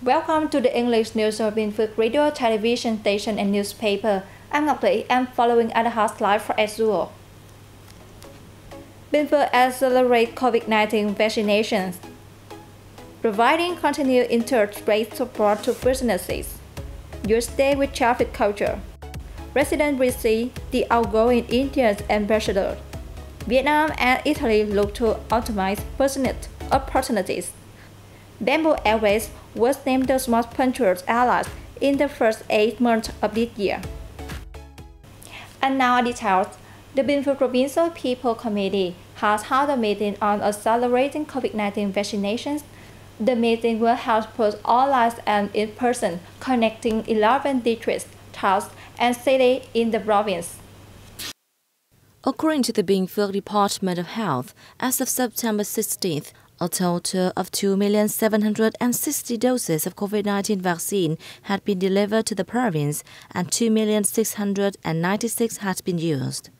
Welcome to the English news of Bình Phước radio, television station and newspaper. I'm Ngọc Thủy. I'm following at the house live for as usual. Bình Phước accelerate COVID-19 vaccinations, providing continued interest-rate support to businesses. You stay with traffic culture. Residents receive the outgoing Indian ambassador. Vietnam and Italy look to optimize business opportunities. Bamboo Airways was named the most punctual airline in the first 8 months of this year. And now details. The Bình Phước Provincial People Committee has held a meeting on accelerating COVID-19 vaccinations. The meeting will help both online and in person, connecting 11 districts, towns, and cities in the province. According to the Bình Phước Department of Health, as of September 16th, a total of 2,760,000 doses of COVID-19 vaccine had been delivered to the province and 2,696,000 had been used.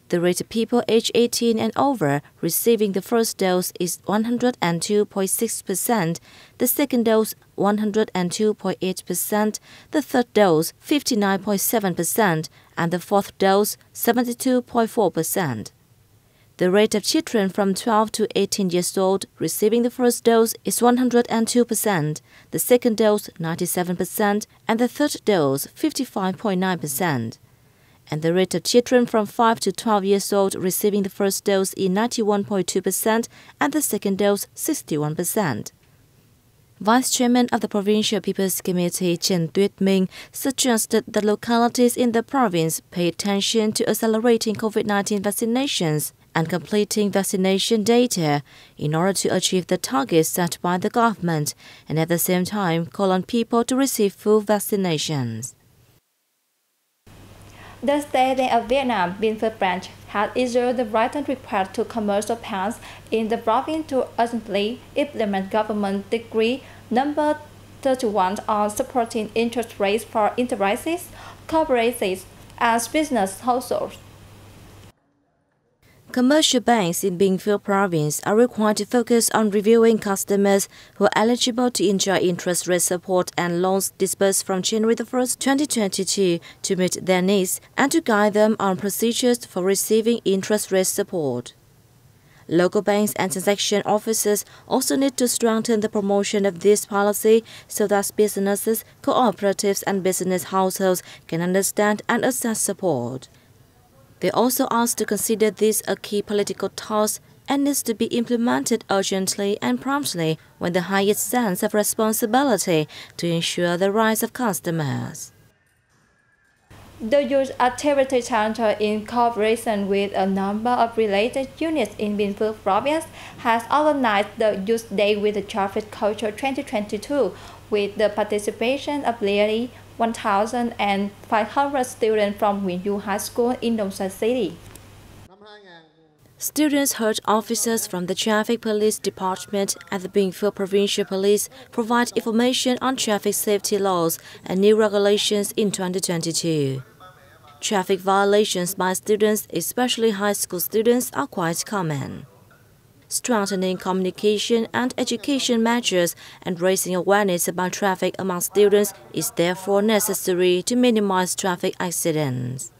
The rate of people aged 18 and over receiving the first dose is 102.6%, the second dose 102.8%, the third dose 59.7%, and the fourth dose 72.4%. The rate of children from 12 to 18 years old receiving the first dose is 102%, the second dose 97%, and the third dose 55.9%. And the rate of children from 5 to 12 years old receiving the first dose is 91.2% and the second dose 61%. Vice Chairman of the Provincial People's Committee Trần Tuyết Minh suggested that localities in the province pay attention to accelerating COVID-19 vaccinations and completing vaccination data in order to achieve the targets set by the government and at the same time call on people to receive full vaccinations. The State Bank of Vietnam, Bình Phước branch, has issued the written request to commercial banks in the province to urgently implement government decree number 31 on supporting interest rates for enterprises, corporations, and business households. Commercial banks in Bình Phước province are required to focus on reviewing customers who are eligible to enjoy interest rate support and loans disbursed from January 1st, 2022 to meet their needs and to guide them on procedures for receiving interest rate support. Local banks and transaction officers also need to strengthen the promotion of this policy so that businesses, cooperatives and business households can understand and access support. They also asked to consider this a key political task and needs to be implemented urgently and promptly with the highest sense of responsibility to ensure the rights of customers. The Youth Activity Center, in cooperation with a number of related units in Bình Phước province, has organized the Youth Day with the Traffic Culture 2022 with the participation of nearly 1,500 students from Nguyễn Du High School in Đông Sơn City. Students heard officers from the Traffic Police Department and the Bình Phước Provincial Police provide information on traffic safety laws and new regulations in 2022. Traffic violations by students, especially high school students, are quite common. Strengthening communication and education measures and raising awareness about traffic among students is therefore necessary to minimize traffic accidents.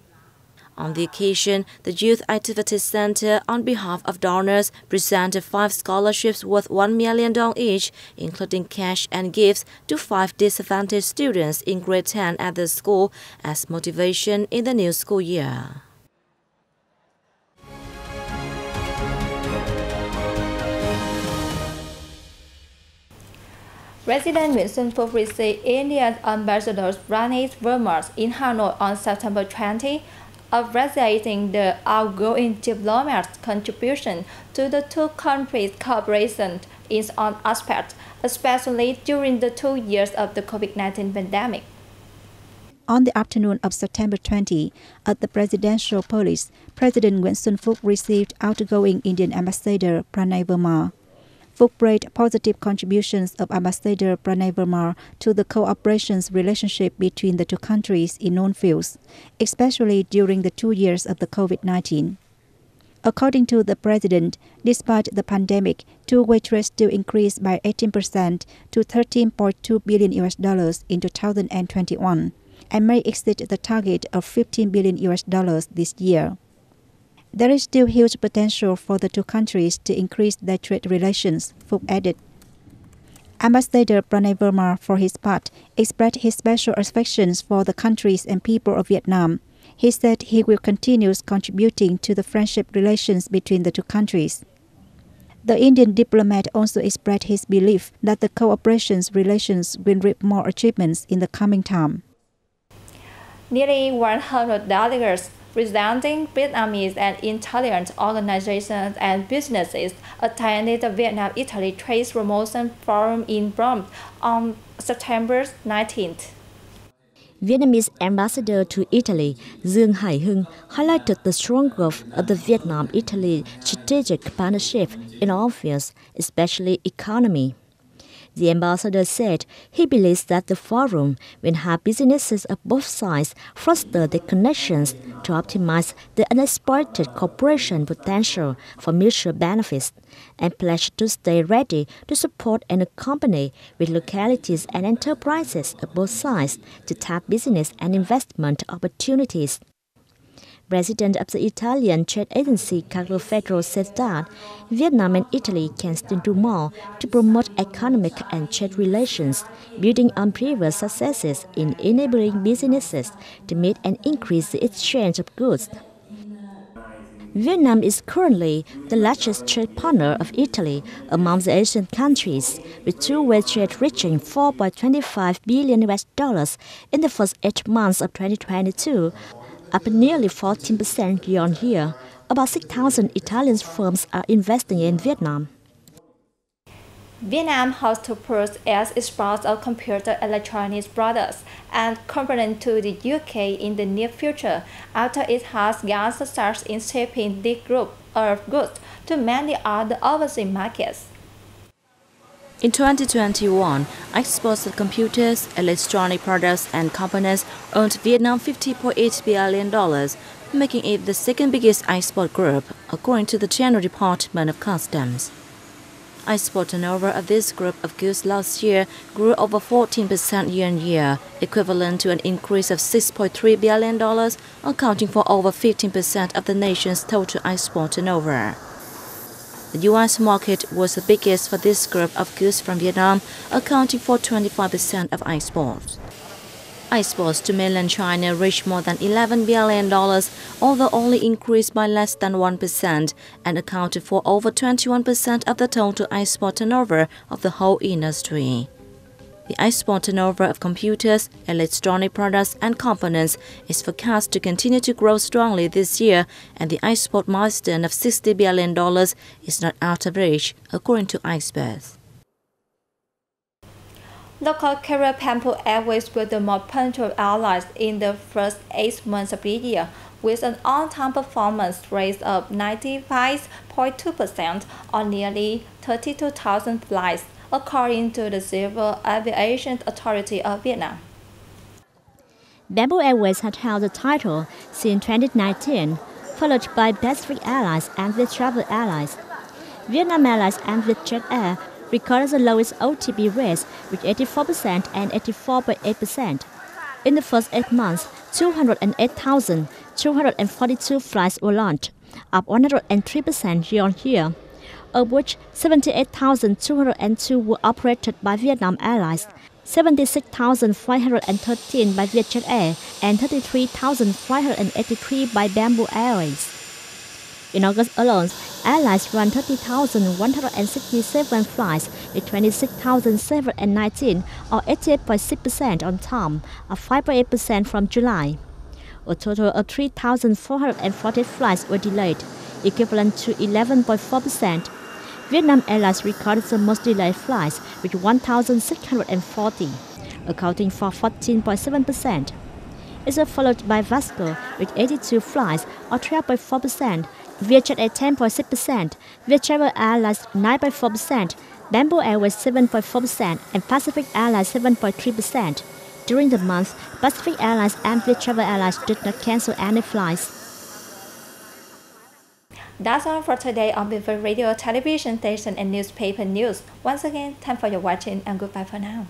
On the occasion, the Youth Activity Center, on behalf of donors, presented 5 scholarships worth $1 million each, including cash and gifts, to 5 disadvantaged students in grade 10 at the school as motivation in the new school year. President Nguyễn Xuân Phúc received Indian ambassador's Rani's remarks in Hanoi on September 20, appreciating the outgoing diplomat's contribution to the two countries' cooperation in all aspects, especially during the 2 years of the COVID-19 pandemic. On the afternoon of September 20, at the Presidential Palace, President Nguyễn Xuân Phúc received outgoing Indian Ambassador Pranay Verma. Phúc praised positive contributions of Ambassador Pranay Verma to the cooperation relationship between the two countries in known fields, especially during the 2 years of the COVID-19. According to the president, despite the pandemic, two-way trade still increased by 18% to $13.2 billion in 2021 and may exceed the target of $15 billion this year. There is still huge potential for the two countries to increase their trade relations, Phúc added. Ambassador Pranay Verma, for his part, expressed his special affections for the countries and people of Vietnam. He said he will continue contributing to the friendship relations between the two countries. The Indian diplomat also expressed his belief that the cooperation relations will reap more achievements in the coming time. Nearly 100 delegates representing Vietnamese and Italian organizations and businesses attended the Vietnam-Italy Trade Promotion Forum in Rome on September 19th. Vietnamese ambassador to Italy, Dương Hải Hưng, highlighted the strong growth of the Vietnam-Italy strategic partnership in all fields, especially economy. The ambassador said he believes that the forum will have businesses of both sides foster their connections to optimize the unexploited cooperation potential for mutual benefits, and pledged to stay ready to support and accompany with localities and enterprises of both sides to tap business and investment opportunities. President of the Italian trade agency Carlo Fedro said that Vietnam and Italy can still do more to promote economic and trade relations, building on previous successes in enabling businesses to meet and increase the exchange of goods. Vietnam is currently the largest trade partner of Italy among the Asian countries, with two-way trade reaching $4.25 billion in the first 8 months of 2022, up nearly 14% year-on-year. About 6,000 Italian firms are investing in Vietnam. Vietnam hopes to pursue its export of computer electronics products and components to the UK in the near future, after it has gained success in shipping this group of goods to many other overseas markets. In 2021, exports of computers, electronic products and components earned Vietnam $50.8 billion, making it the second biggest export group, according to the General Department of Customs. Export turnover of this group of goods last year grew over 14% year-on-year, equivalent to an increase of $6.3 billion, accounting for over 15% of the nation's total export turnover. The U.S. market was the biggest for this group of goods from Vietnam, accounting for 25% of exports. Exports to mainland China reached more than $11 billion, although only increased by less than 1% and accounted for over 21% of the total export turnover of the whole industry. The export turnover of computers, electronic products and components is forecast to continue to grow strongly this year, and the export milestone of $60 billion is not out of reach, according to experts. Local carrier Bamboo Airways were the most punctual airlines in the first 8 months of the year, with an on-time performance rate of 95.2% on nearly 32,000 flights, according to the Civil Aviation Authority of Vietnam. Bamboo Airways had held the title since 2019, followed by Pacific Airlines and Viet Travel Airlines. Vietnam Airlines and Vietjet Air recorded the lowest OTP rates with 84% and 84.8%. In the first 8 months, 208,242 flights were launched, up 103% year-on-year, of which 78,202 were operated by Vietnam Airlines, 76,513 by Vietjet Air, and 33,583 by Bamboo Airways. In August alone, airlines ran 30,167 flights with 26,719, or 88.6% on time, up 5.8% from July. A total of 3,440 flights were delayed, equivalent to 11.4%. Vietnam Airlines recorded the most delayed flights with 1,640, accounting for 14.7%. It was followed by Vasco with 82 flights, or 12.4%, Vietjet Air 10.6%, Viet Travel Airlines 9.4%, Bamboo Airways 7.4%, and Pacific Airlines 7.3%. During the month, Pacific Airlines and Viet Travel Airlines did not cancel any flights. That's all for today on Bình Phước Radio, television station and newspaper news. Once again, thanks for your watching and goodbye for now.